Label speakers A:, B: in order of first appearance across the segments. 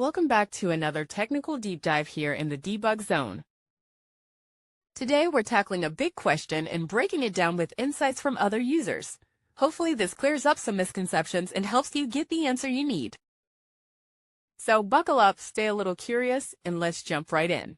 A: Welcome back to another technical deep dive here in the debug zone. Today we're tackling a big question and breaking it down with insights from other users. Hopefully this clears up some misconceptions and helps you get the answer you need. So buckle up, stay a little curious, and let's jump right in.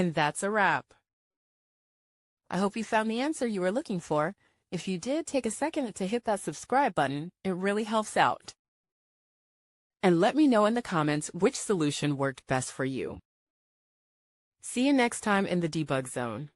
A: And that's a wrap. I hope you found the answer you were looking for. If you did, take a second to hit that subscribe button. It really helps out. And let me know in the comments which solution worked best for you. See you next time in the debug zone.